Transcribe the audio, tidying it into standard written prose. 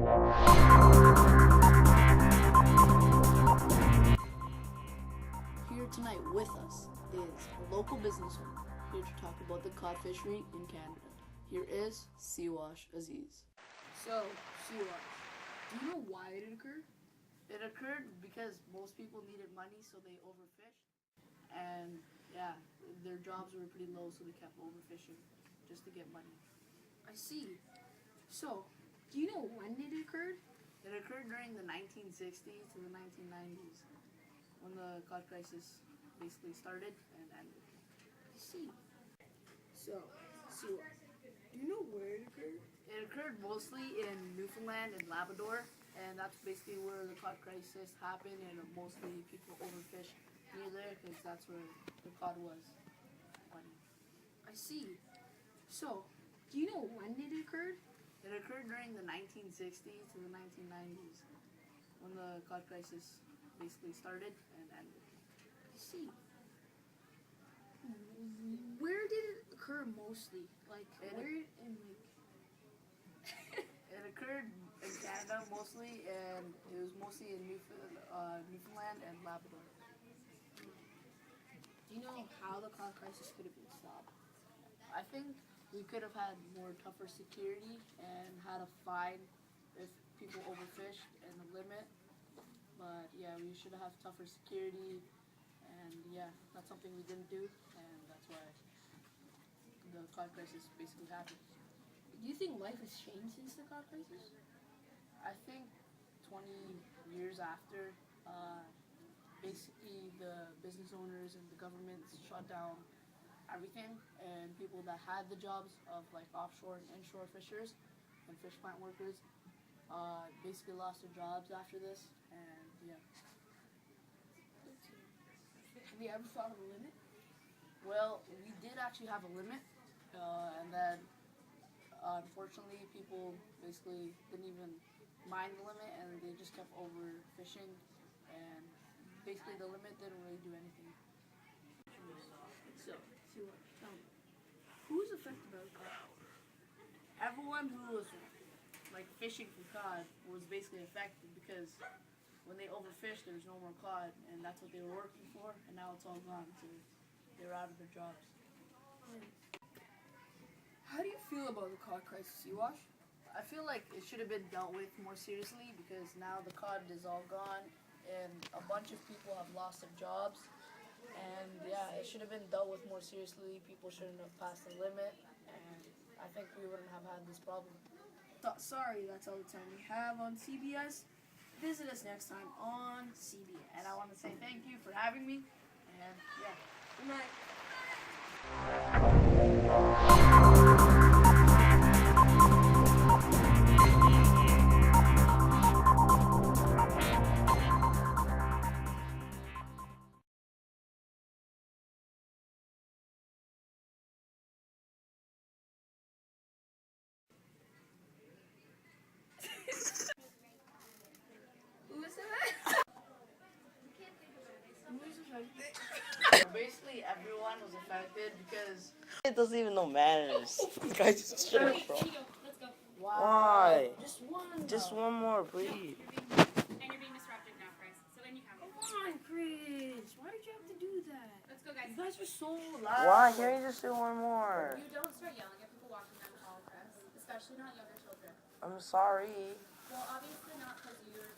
Here tonight with us is a local business owner here to talk about the cod fishery in Canada. Here is Siwash Aziz. So, Siwash, do you know why it occurred? It occurred because most people needed money, so they overfished. And yeah, their jobs were pretty low, so they kept overfishing just to get money. I see. So, do you know when it occurred? It occurred during the 1960s to the 1990s when the cod crisis basically started and ended. I see. So, Siwash, do you know where it occurred? It occurred mostly in Newfoundland and Labrador, and that's basically where the cod crisis happened, and mostly people overfished near there because that's where the cod was funny. I see. So, do you know when it occurred? It occurred during the 1960s to the 1990s when the cod crisis basically started and ended. I see. Where did it occur mostly? Like, where in, like... It occurred in Canada mostly, and it was mostly in Newfoundland and Labrador. Do you know how the cod crisis could have been stopped? I think we could have had more tougher security and had a fine if people overfished and a limit. But yeah, we should have tougher security, and yeah, that's something we didn't do, and that's why the cod crisis basically happened. Do you think life has changed since the cod crisis? I think 20 years after, basically the business owners and the governments shut down everything, and people that had the jobs of like offshore and inshore fishers and fish plant workers basically lost their jobs after this, and yeah. Have you ever thought of a limit? Well, we did actually have a limit, and then unfortunately people basically didn't even mind the limit, and they just kept overfishing, and basically the limit didn't really do anything. So, Siwash, tell me, who's affected by the cod? Everyone who was like fishing for cod was basically affected because when they overfished, there was no more cod, and that's what they were working for, and now it's all gone, so they're out of their jobs. How do you feel about the cod crisis, Siwash? I feel like it should have been dealt with more seriously because now the cod is all gone, and a bunch of people have lost their jobs, and yeah, it should have been dealt with more seriously. People shouldn't have passed the limit, and I think we wouldn't have had this problem. Sorry, that's all the time we have on CBS. Visit us next time on CBS. And I want to say thank you for having me, and yeah. Good night. Who is that? Who's affected? Basically, everyone was affected because It doesn't even know manners. Guys, just shut up, bro. Let's go. Why? Just one. Just though. one more, please. And you're being disruptive now, Chris. So then you have it. Come on, Chris. Why did you have to do that? Let's go, guys. You guys were so loud. Why? Can't you just do one more? You don't start yelling at people walking down the hall, Chris. Especially not younger children. I'm sorry. Well, obviously not because you're